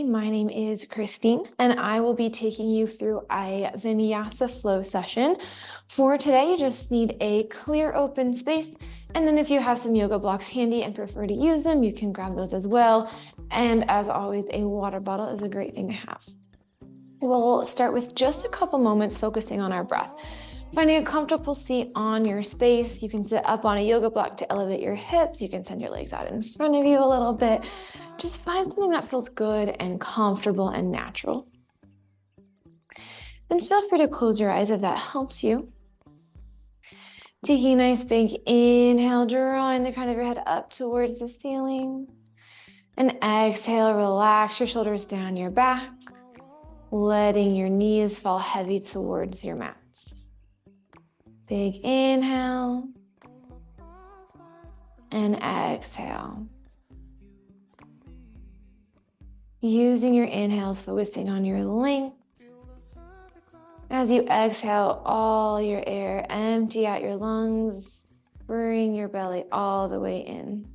My name is Christine, and I will be taking you through a Vinyasa flow session. For today, you just need a clear open space, and then if you have some yoga blocks handy and prefer to use them, you can grab those as well. And as always, a water bottle is a great thing to have. We'll start with just a couple moments focusing on our breath. Finding a comfortable seat on your space. You can sit up on a yoga block to elevate your hips. You can send your legs out in front of you a little bit. Just find something that feels good and comfortable and natural. Then feel free to close your eyes if that helps you. Taking a nice big inhale, drawing the crown of your head up towards the ceiling. And exhale, relax your shoulders down your back, letting your knees fall heavy towards your mats. Big inhale and exhale. Using your inhales, focusing on your length. As you exhale all your air, empty out your lungs, bring your belly all the way in.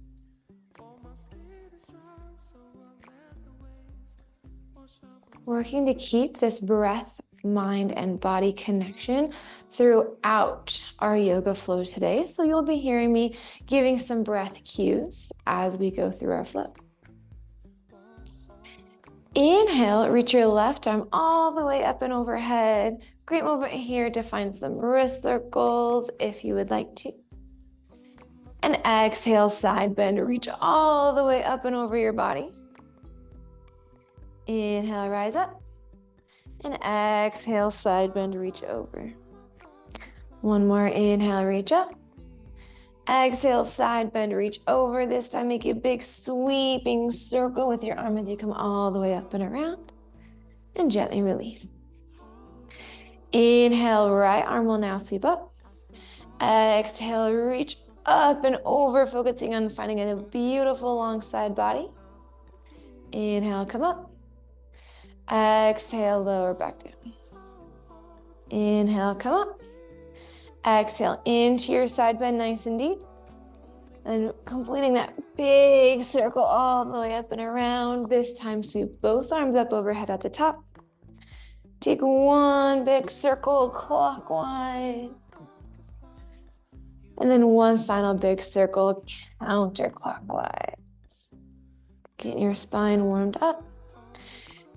Working to keep this breath, mind, and body connection throughout our yoga flow today. So you'll be hearing me giving some breath cues as we go through our flow. Inhale, reach your left arm all the way up and overhead. Great movement here to find some wrist circles if you would like to. And exhale, side bend, reach all the way up and over your body. Inhale, rise up. And exhale, side bend, reach over. One more, inhale, reach up. Exhale, side bend, reach over. This time, make a big sweeping circle with your arm as you come all the way up and around. And gently release. Inhale, right arm will now sweep up. Exhale, reach up and over, focusing on finding a beautiful long side body. Inhale, come up. Exhale, lower back down. Inhale, come up. Exhale, into your side bend, nice and deep. And completing that big circle all the way up and around. This time, sweep both arms up overhead at the top. Take one big circle clockwise. And then one final big circle counterclockwise. Getting your spine warmed up.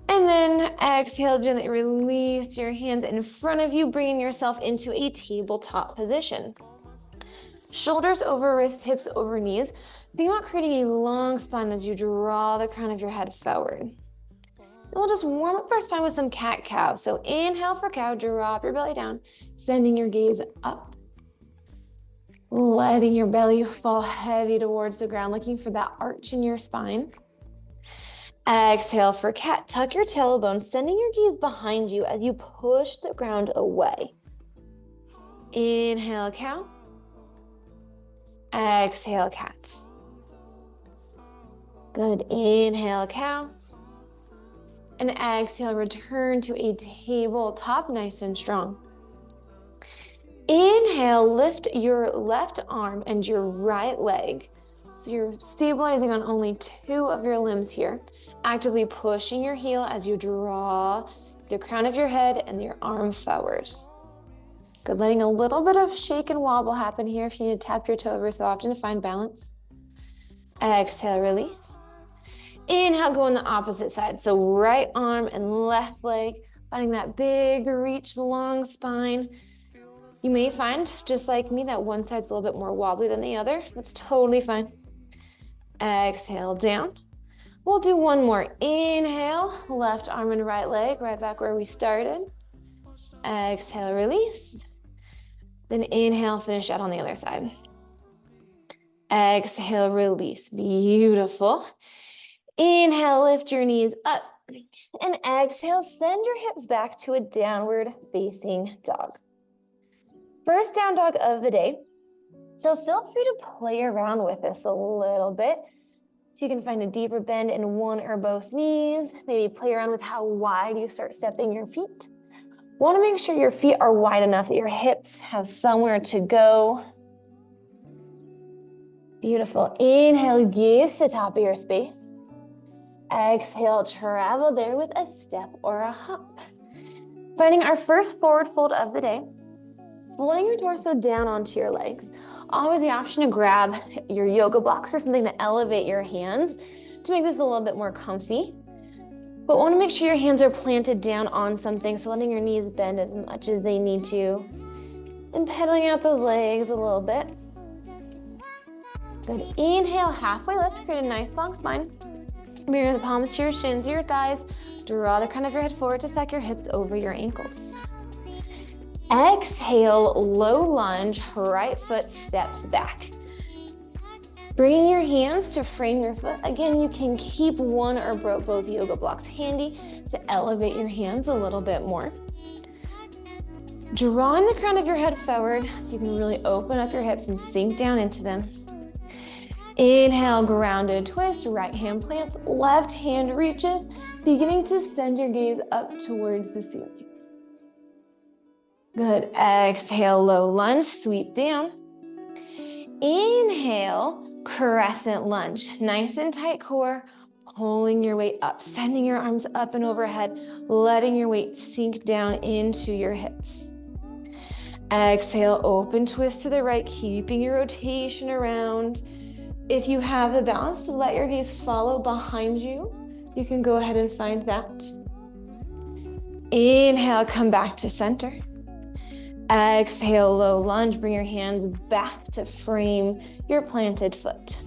And then exhale, gently release your hands in front of you, bringing yourself into a tabletop position. Shoulders over wrists, hips over knees. Think about creating a long spine as you draw the crown of your head forward. And we'll just warm up our spine with some cat-cow. So inhale for cow, drop your belly down, sending your gaze up. Letting your belly fall heavy towards the ground, looking for that arch in your spine. Exhale for cat, tuck your tailbone, sending your gaze behind you as you push the ground away. Inhale, cow. Exhale, cat. Good, inhale, cow. And exhale, return to a tabletop, nice and strong. Inhale, lift your left arm and your right leg. So you're stabilizing on only two of your limbs here. Actively pushing your heel as you draw the crown of your head and your arm forward. Good, letting a little bit of shake and wobble happen here if you need to tap your toe every so often to find balance. Exhale, release. Inhale, go on the opposite side. So right arm and left leg, finding that big reach, long spine. You may find, just like me, that one side's a little bit more wobbly than the other. That's totally fine. Exhale, down. We'll do one more. Inhale, left arm and right leg, right back where we started. Exhale, release. Then inhale, finish out on the other side. Exhale, release. Beautiful. Inhale, lift your knees up. And exhale, send your hips back to a downward facing dog. First down dog of the day. So feel free to play around with this a little bit. So you can find a deeper bend in one or both knees. Maybe play around with how wide you start stepping your feet. Want to make sure your feet are wide enough that your hips have somewhere to go. Beautiful. Inhale, gaze to the top of your space. Exhale, travel there with a step or a hop. Finding our first forward fold of the day, folding your torso down onto your legs. Always the option to grab your yoga blocks or something to elevate your hands to make this a little bit more comfy. But want to make sure your hands are planted down on something, so letting your knees bend as much as they need to. And pedaling out those legs a little bit. Good. Inhale, halfway lift, create a nice long spine. Bring the palms to your shins or your thighs. Draw the crown of your head forward to stack your hips over your ankles. Exhale, low lunge, right foot steps back. Bringing your hands to frame your foot. Again, you can keep one or both yoga blocks handy to elevate your hands a little bit more. Drawing the crown of your head forward so you can really open up your hips and sink down into them. Inhale, grounded twist, right hand plants, left hand reaches, beginning to send your gaze up towards the ceiling. Good. Exhale, low lunge, sweep down. Inhale, crescent lunge. Nice and tight core, pulling your weight up, sending your arms up and overhead, letting your weight sink down into your hips. Exhale, open twist to the right, keeping your rotation around. If you have the balance to let your gaze follow behind you, you can go ahead and find that. Inhale, come back to center. Exhale, low lunge, bring your hands back to frame your planted foot.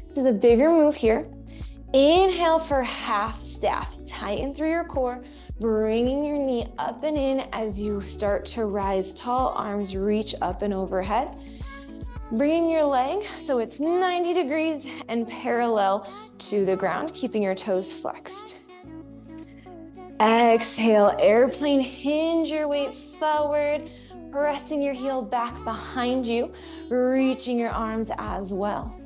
This is a bigger move here. Inhale for half staff. Tighten through your core, bringing your knee up and in as you start to rise tall, arms reach up and overhead. Bringing your leg so it's 90 degrees and parallel to the ground, keeping your toes flexed. Exhale, airplane, hinge your weight forward, pressing your heel back behind you, reaching your arms as well.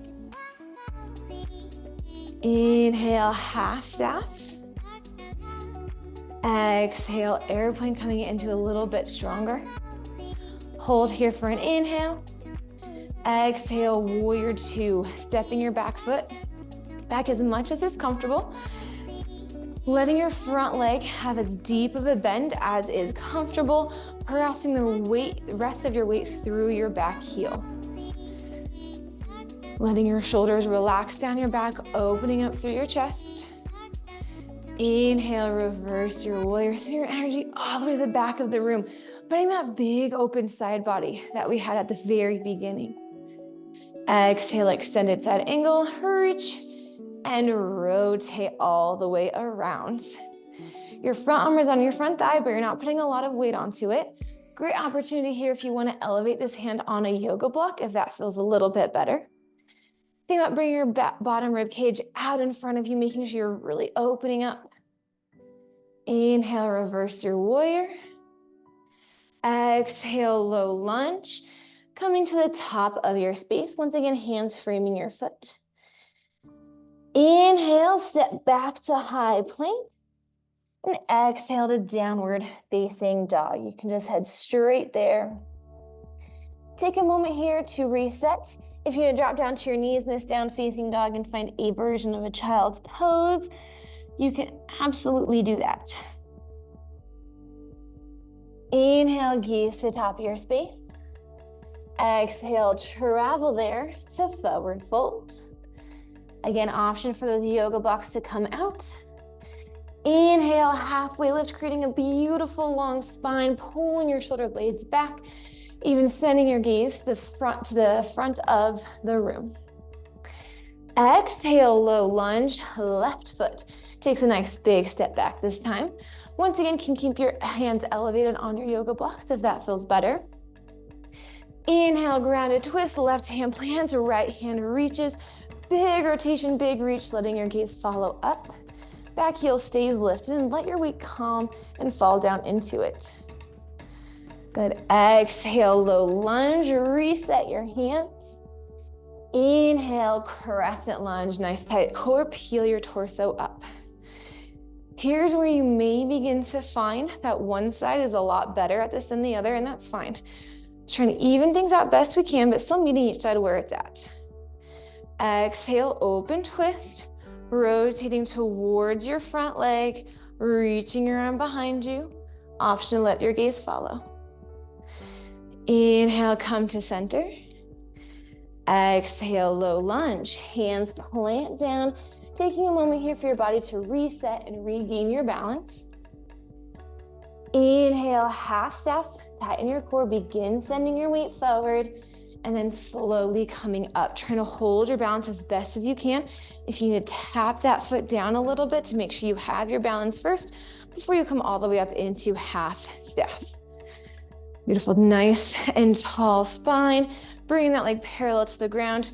Inhale, half staff. Exhale, airplane, coming into a little bit stronger. Hold here for an inhale. Exhale, warrior two, stepping your back foot back as much as is comfortable. Letting your front leg have as deep of a bend as is comfortable, pressing the rest of your weight through your back heel. Letting your shoulders relax down your back, opening up through your chest. Inhale, reverse your warrior, through your energy all the way to the back of the room, putting that big open side body that we had at the very beginning. Exhale, extended side angle, reach, and rotate all the way around. Your front arm is on your front thigh, but you're not putting a lot of weight onto it. Great opportunity here if you want to elevate this hand on a yoga block, if that feels a little bit better. Think about bringing your bottom rib cage out in front of you, making sure you're really opening up. Inhale, reverse your warrior. Exhale, low lunge. Coming to the top of your space. Once again, hands framing your foot. Inhale, step back to high plank. And exhale to downward facing dog. You can just head straight there. Take a moment here to reset. If you drop down to your knees in this down facing dog and find a version of a child's pose, you can absolutely do that. Inhale, gaze to the top of your space. Exhale, travel there to forward fold. Again, option for those yoga blocks to come out. Inhale, halfway lift, creating a beautiful long spine, pulling your shoulder blades back, even sending your gaze to the front of the room. Exhale, low lunge, left foot takes a nice big step back this time. Once again, can keep your hands elevated on your yoga blocks if that feels better. Inhale, grounded twist, left hand plants, right hand reaches. Big rotation, big reach, letting your gaze follow up. Back heel stays lifted and let your weight calm and fall down into it. Good. Exhale, low lunge, reset your hands. Inhale, crescent lunge, nice tight core, peel your torso up. Here's where you may begin to find that one side is a lot better at this than the other, and that's fine. Trying to even things out best we can, but still meeting each side where it's at. Exhale, open twist, rotating towards your front leg, reaching your arm behind you. Option to let your gaze follow. Inhale, come to center. Exhale, low lunge. Hands plant down, taking a moment here for your body to reset and regain your balance. Inhale, half staff, tighten your core, begin sending your weight forward, and then slowly coming up, trying to hold your balance as best as you can. If you need to tap that foot down a little bit to make sure you have your balance first before you come all the way up into half staff. Beautiful, nice and tall spine, bringing that leg parallel to the ground.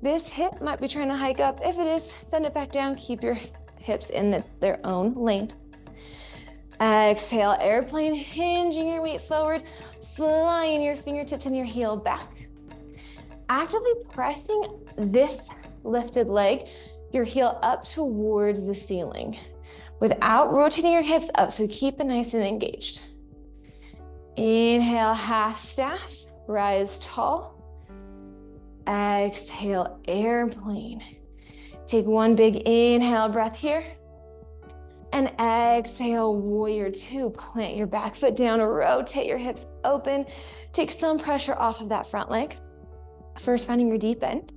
This hip might be trying to hike up. If it is, send it back down, keep your hips in their own lane. Exhale, airplane, hinging your weight forward, flying your fingertips and your heel back. Actively pressing this lifted leg, your heel up towards the ceiling without rotating your hips up, so keep it nice and engaged. Inhale, half staff, rise tall. Exhale, airplane. Take one big inhale breath here. And exhale, warrior two. Plant your back foot down, rotate your hips open. Take some pressure off of that front leg. First, finding your deep end.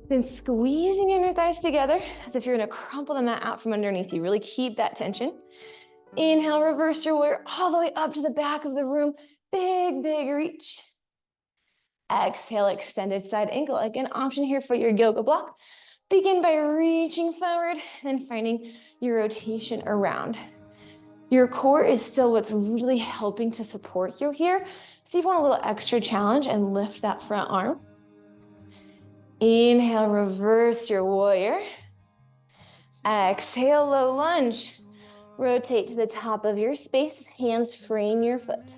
Then squeezing your inner thighs together as if you're gonna crumple the mat out from underneath you. Really keep that tension. Inhale, reverse your warrior all the way up to the back of the room. Big, big reach. Exhale, extended side ankle. Again, option here for your yoga block. Begin by reaching forward and finding your rotation around. Your core is still what's really helping to support you here. So you want a little extra challenge and lift that front arm. Inhale, reverse your warrior. Exhale, low lunge. Rotate to the top of your space. Hands frame your foot.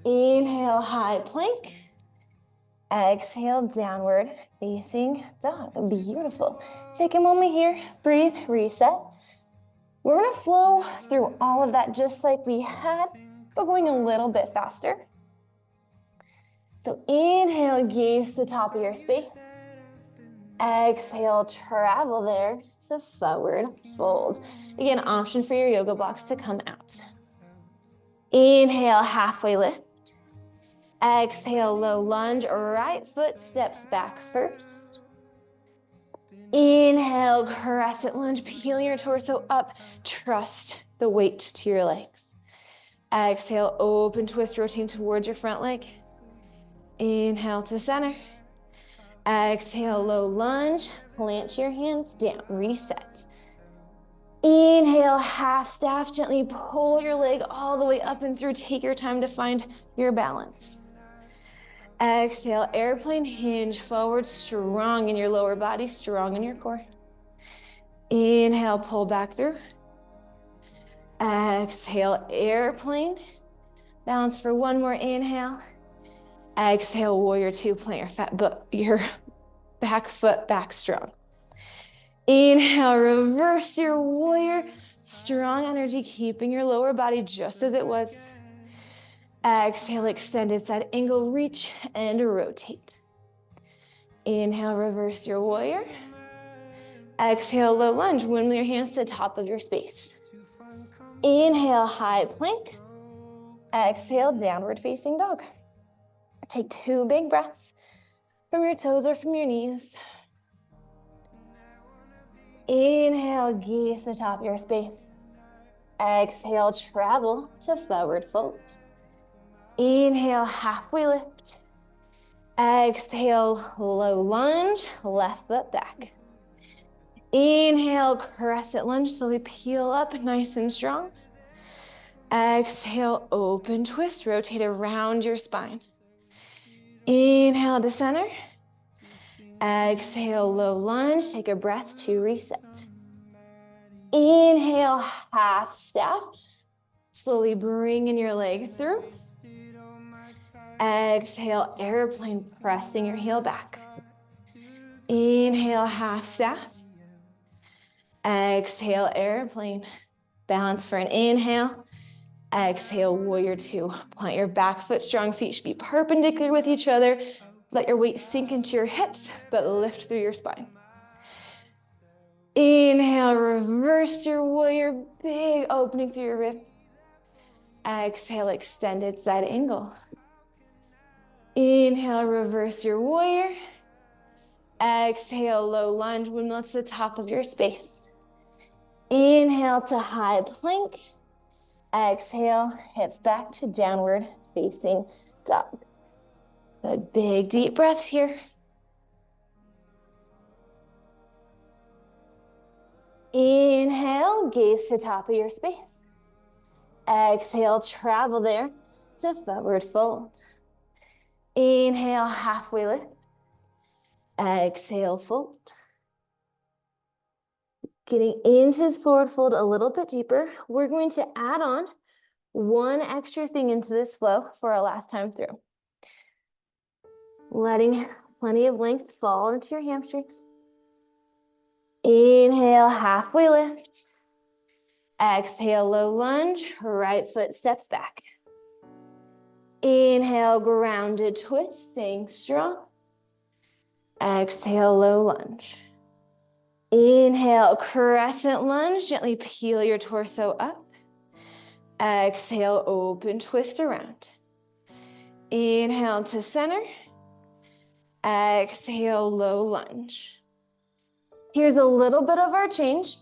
Inhale, high plank. Exhale, downward facing dog. Beautiful. Take a moment here, breathe, reset. We're gonna flow through all of that just like we had, but going a little bit faster. So inhale, gaze to the top of your space. Exhale, travel there to forward fold. Again, option for your yoga blocks to come out. Inhale, halfway lift. Exhale, low lunge, right foot steps back first. Inhale, crescent lunge, peel your torso up, trust the weight to your legs. Exhale, open twist, rotating towards your front leg. Inhale to center. Exhale, low lunge, plant your hands down, reset. Inhale, half staff, gently pull your leg all the way up and through. Take your time to find your balance. Exhale, airplane, hinge forward, strong in your lower body, strong in your core. Inhale, pull back through. Exhale, airplane. Balance for one more inhale. Exhale, warrior two, plant your back foot back strong. Inhale, reverse your warrior. Strong energy, keeping your lower body just as it was. Exhale, extended side angle, reach and rotate. Inhale, reverse your warrior. Exhale, low lunge, windmill your hands to the top of your space. Inhale, high plank. Exhale, downward facing dog. Take two big breaths from your toes or from your knees. Inhale, gaze to the top of your space. Exhale, travel to forward fold. Inhale, halfway lift. Exhale, low lunge, left foot back. Inhale, crescent lunge, slowly peel up, nice and strong. Exhale, open twist, rotate around your spine. Inhale to center. Exhale, low lunge, take a breath to reset. Inhale, half staff. Slowly bring in your leg through. Exhale, airplane, pressing your heel back. Inhale, half staff. Exhale, airplane. Balance for an inhale. Exhale, warrior two. Plant your back foot, strong feet should be perpendicular with each other. Let your weight sink into your hips, but lift through your spine. Inhale, reverse your warrior, big opening through your ribs. Exhale, extended side angle. Inhale, reverse your warrior. Exhale, low lunge, windmill to the top of your space. Inhale to high plank. Exhale, hips back to downward facing dog. Good, big deep breaths here. Inhale, gaze to top of your space. Exhale, travel there to forward fold. Inhale, halfway lift. Exhale, fold. Getting into this forward fold a little bit deeper, we're going to add on one extra thing into this flow for our last time through. Letting plenty of length fall into your hamstrings. Inhale, halfway lift. Exhale, low lunge, right foot steps back. Inhale, grounded twist, staying strong. Exhale, low lunge. Inhale, crescent lunge, gently peel your torso up. Exhale, open twist around. Inhale to center. Exhale, low lunge. Here's a little bit of our change.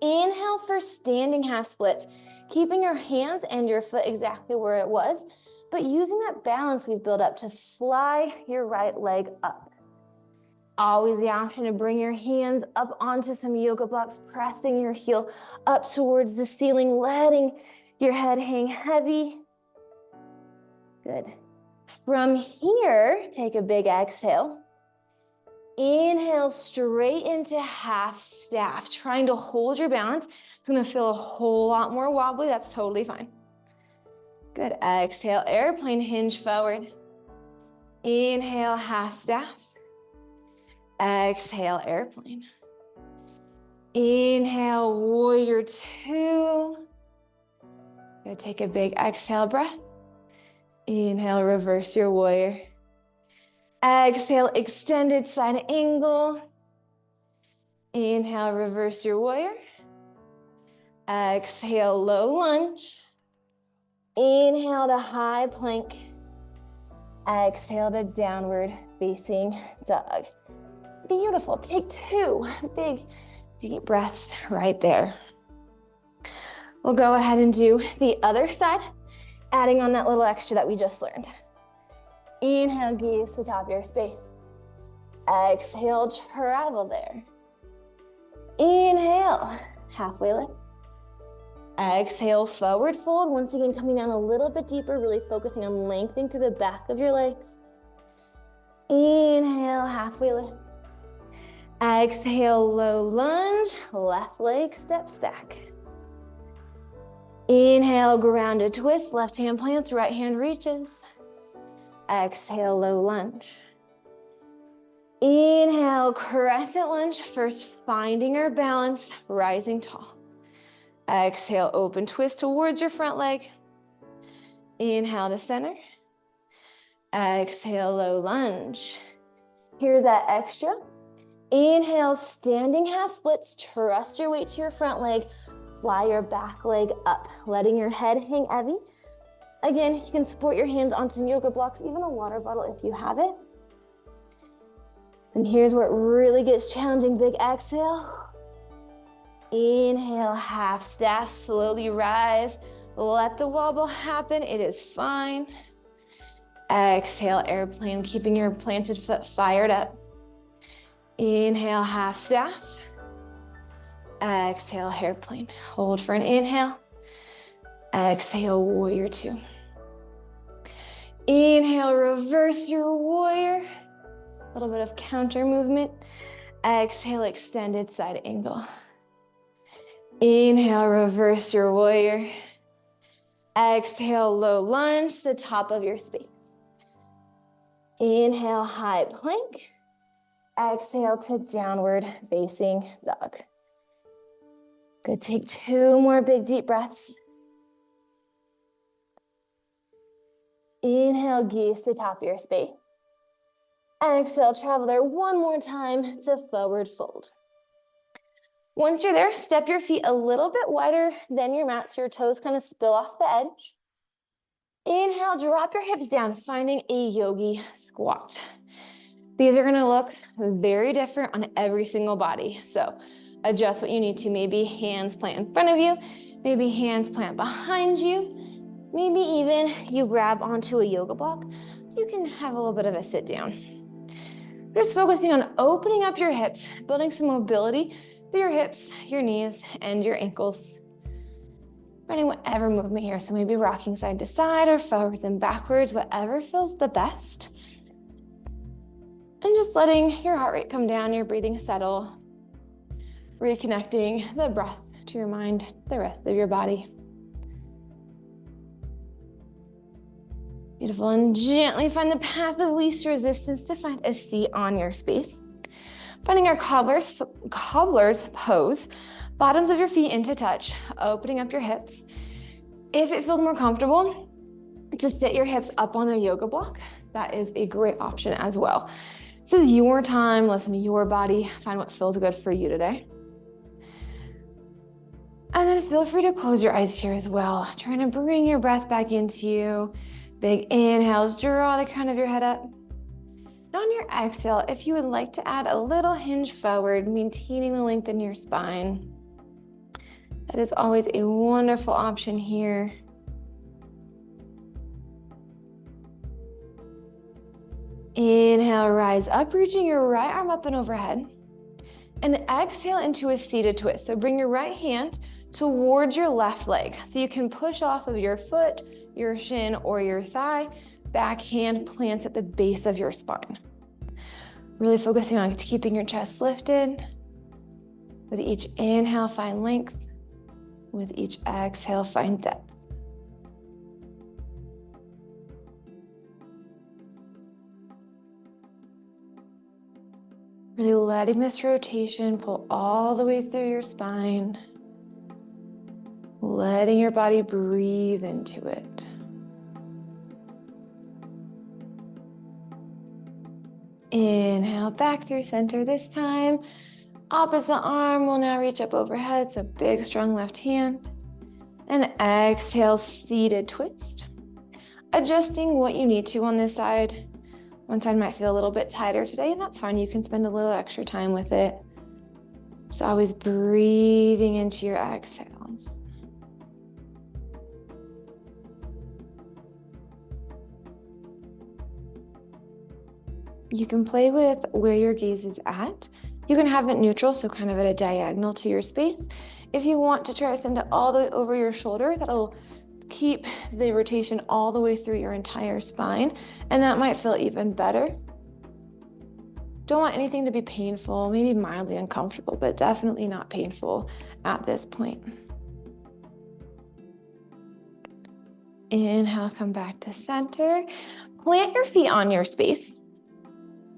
Inhale for standing half splits, keeping your hands and your foot exactly where it was, but using that balance we've built up to fly your right leg up. Always the option to bring your hands up onto some yoga blocks, pressing your heel up towards the ceiling, letting your head hang heavy. Good. From here, take a big exhale. Inhale straight into half staff, trying to hold your balance. It's gonna feel a whole lot more wobbly. That's totally fine. Good. Exhale, airplane hinge forward. Inhale, half staff. Exhale, airplane. Inhale, warrior two. Good. Take a big exhale breath. Inhale, reverse your warrior. Exhale, extended side angle. Inhale, reverse your warrior. Exhale, low lunge. Inhale to high plank. Exhale to downward facing dog. Beautiful. Take two big deep breaths right there. We'll go ahead and do the other side, adding on that little extra that we just learned. Inhale, gaze to top of your space. Exhale, travel there. Inhale, halfway lift. Exhale, forward fold. Once again, coming down a little bit deeper, really focusing on lengthening through the back of your legs. Inhale, halfway lift. Exhale, low lunge, left leg steps back. Inhale, grounded twist, left hand plants, right hand reaches. Exhale, low lunge. Inhale, crescent lunge, first finding our balance, rising tall. Exhale, open twist towards your front leg. Inhale to center. Exhale, low lunge. Here's that extra. Inhale, standing half splits, trust your weight to your front leg, fly your back leg up, letting your head hang heavy. Again, you can support your hands on some yoga blocks, even a water bottle if you have it. And here's where it really gets challenging. Big exhale. Inhale, half staff, slowly rise. Let the wobble happen, it is fine. Exhale, airplane, keeping your planted foot fired up. Inhale, half staff. Exhale, airplane. Hold for an inhale. Exhale, warrior two. Inhale, reverse your warrior. A little bit of counter movement. Exhale, extended side angle. Inhale, reverse your warrior. Exhale, low lunge, the top of your space. Inhale, high plank. Exhale to downward facing dog. Good, take two more big deep breaths. Inhale, gaze to top of your space. Exhale, travel there one more time to forward fold. Once you're there, step your feet a little bit wider than your mat so your toes kind of spill off the edge. Inhale, drop your hips down, finding a yogi squat. These are gonna look very different on every single body. So adjust what you need to. Maybe hands plant in front of you, maybe hands plant behind you, maybe even you grab onto a yoga block so you can have a little bit of a sit down. Just focusing on opening up your hips, building some mobility through your hips, your knees, and your ankles. Finding whatever movement here. So maybe rocking side to side or forwards and backwards, whatever feels the best. And just letting your heart rate come down, your breathing settle, reconnecting the breath to your mind, the rest of your body. Beautiful, and gently find the path of least resistance to find a seat on your space. Finding our cobbler's pose, bottoms of your feet into touch, opening up your hips. If it feels more comfortable to sit your hips up on a yoga block, that is a great option as well. This is your time, listen to your body, find what feels good for you today. And then feel free to close your eyes here as well. Trying to bring your breath back into you. Big inhales, draw the crown of your head up. And on your exhale, if you would like to add a little hinge forward, maintaining the length in your spine, that is always a wonderful option here. Inhale, rise up, reaching your right arm up and overhead. And exhale into a seated twist. So bring your right hand towards your left leg. So you can push off of your foot, your shin, or your thigh. Back hand plants at the base of your spine. Really focusing on keeping your chest lifted. With each inhale, find length. With each exhale, find depth. Really letting this rotation pull all the way through your spine. Letting your body breathe into it. Inhale back through center this time. Opposite arm will now reach up overhead, so big strong left hand. And exhale, seated twist. Adjusting what you need to on this side. One side might feel a little bit tighter today, and that's fine. You can spend a little extra time with it. Just always breathing into your exhales. You can play with where your gaze is at. You can have it neutral, so kind of at a diagonal to your space. If you want to try to send it all the way over your shoulder, that'll keep the rotation all the way through your entire spine, and that might feel even better. Don't want anything to be painful, maybe mildly uncomfortable, but definitely not painful at this point. Inhale, come back to center. Plant your feet on your space.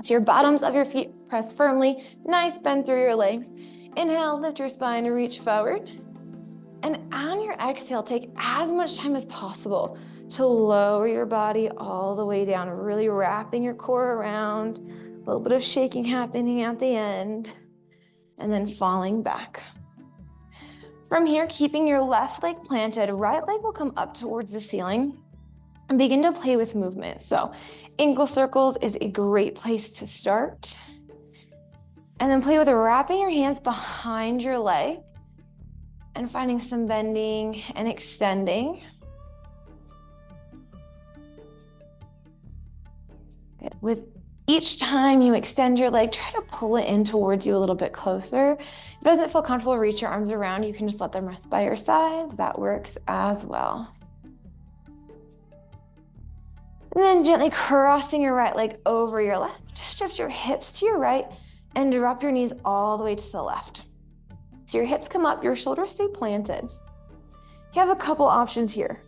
So your bottoms of your feet press firmly, nice bend through your legs. Inhale, lift your spine and reach forward. And on your exhale, take as much time as possible to lower your body all the way down, really wrapping your core around, a little bit of shaking happening at the end, and then falling back. From here, keeping your left leg planted, right leg will come up towards the ceiling and begin to play with movement. So ankle circles is a great place to start. And then play with wrapping your hands behind your leg and finding some bending and extending. Good. With each time you extend your leg, try to pull it in towards you a little bit closer. If it doesn't feel comfortable, reach your arms around. You can just let them rest by your side. That works as well. And then gently crossing your right leg over your left. Shift your hips to your right and drop your knees all the way to the left. So your hips come up, your shoulders stay planted. You have a couple options here.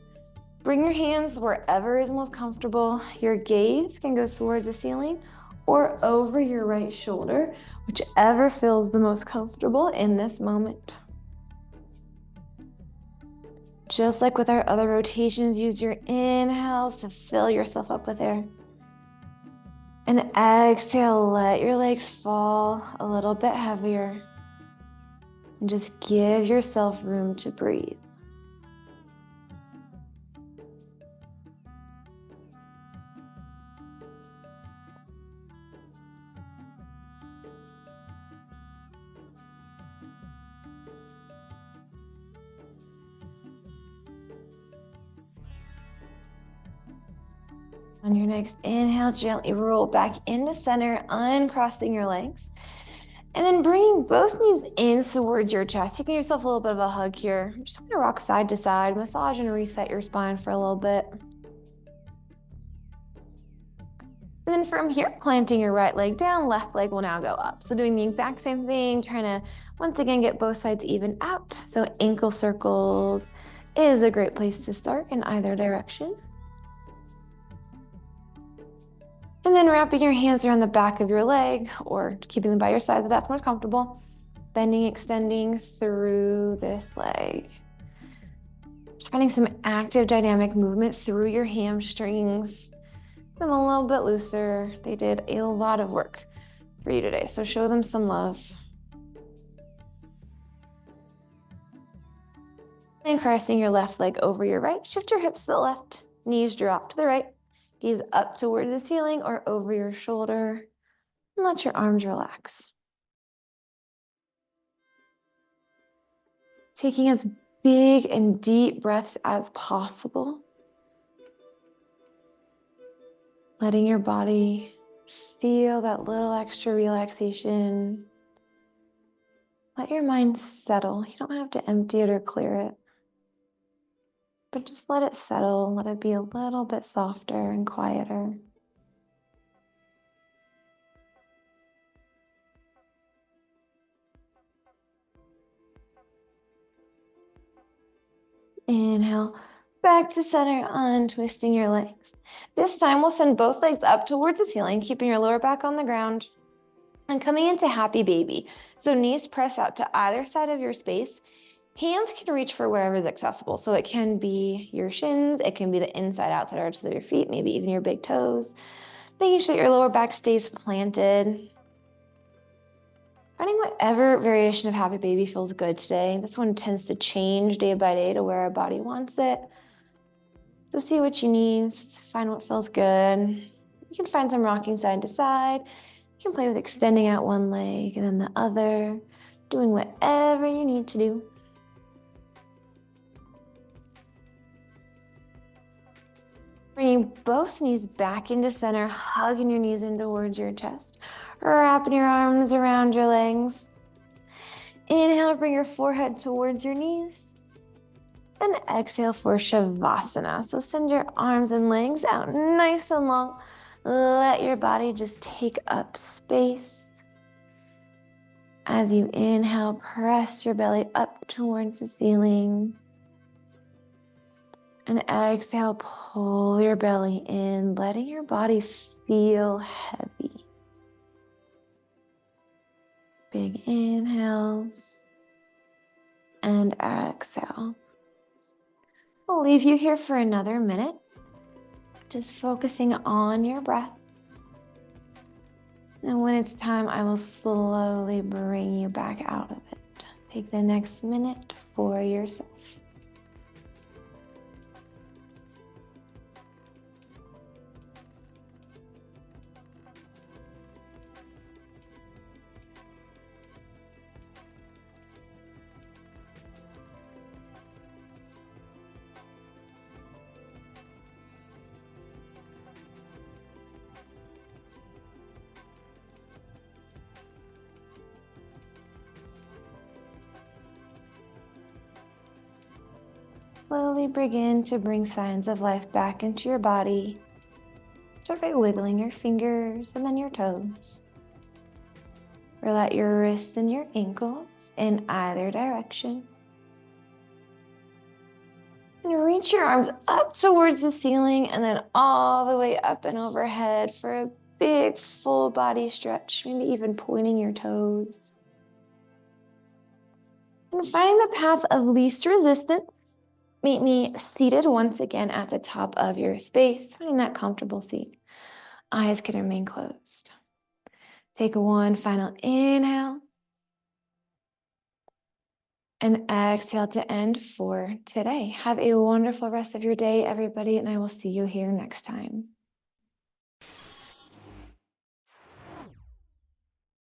Bring your hands wherever is most comfortable. Your gaze can go towards the ceiling or over your right shoulder, whichever feels the most comfortable in this moment. Just like with our other rotations, use your inhales to fill yourself up with air. And exhale, let your legs fall a little bit heavier. And just give yourself room to breathe. On your next inhale, gently roll back into center, uncrossing your legs. And then bringing both knees in towards your chest. You can give yourself a little bit of a hug here. Just want to rock side to side, massage and reset your spine for a little bit. And then from here, planting your right leg down, left leg will now go up. So doing the exact same thing, trying to, once again, get both sides even out. So ankle circles is a great place to start in either direction. And then wrapping your hands around the back of your leg or keeping them by your side if that's more comfortable. Bending, extending through this leg. Just finding some active dynamic movement through your hamstrings. Them a little bit looser. They did a lot of work for you today, so show them some love. And crossing your left leg over your right, shift your hips to the left, knees drop to the right, gaze up toward the ceiling or over your shoulder, and let your arms relax. Taking as big and deep breaths as possible. Letting your body feel that little extra relaxation. Let your mind settle. You don't have to empty it or clear it. But just let it settle. Let it be a little bit softer and quieter. Inhale, back to center, untwisting your legs. This time we'll send both legs up towards the ceiling, keeping your lower back on the ground. And coming into happy baby. So knees press out to either side of your space. Hands can reach for wherever is accessible. So it can be your shins, it can be the inside, outside arches of your feet, maybe even your big toes. Making sure your lower back stays planted. Finding whatever variation of happy baby feels good today. This one tends to change day by day to where our body wants it. So see what you need, find what feels good. You can find some rocking side to side. You can play with extending out one leg and then the other, doing whatever you need to do. Bringing both knees back into center, hugging your knees in towards your chest, wrapping your arms around your legs. Inhale, bring your forehead towards your knees. And exhale for Shavasana. So send your arms and legs out nice and long. Let your body just take up space. As you inhale, press your belly up towards the ceiling. And exhale, pull your belly in, letting your body feel heavy. Big inhales and exhale. I'll leave you here for another minute, just focusing on your breath. And when it's time, I will slowly bring you back out of it. Take the next minute for yourself. Slowly begin to bring signs of life back into your body. Start by wiggling your fingers and then your toes. Roll your wrists and your ankles in either direction. And reach your arms up towards the ceiling and then all the way up and overhead for a big full body stretch, maybe even pointing your toes. And finding the path of least resistance. Meet me seated once again at the top of your space, finding that comfortable seat. Eyes can remain closed. Take one final inhale. And exhale to end for today. Have a wonderful rest of your day, everybody, and I will see you here next time.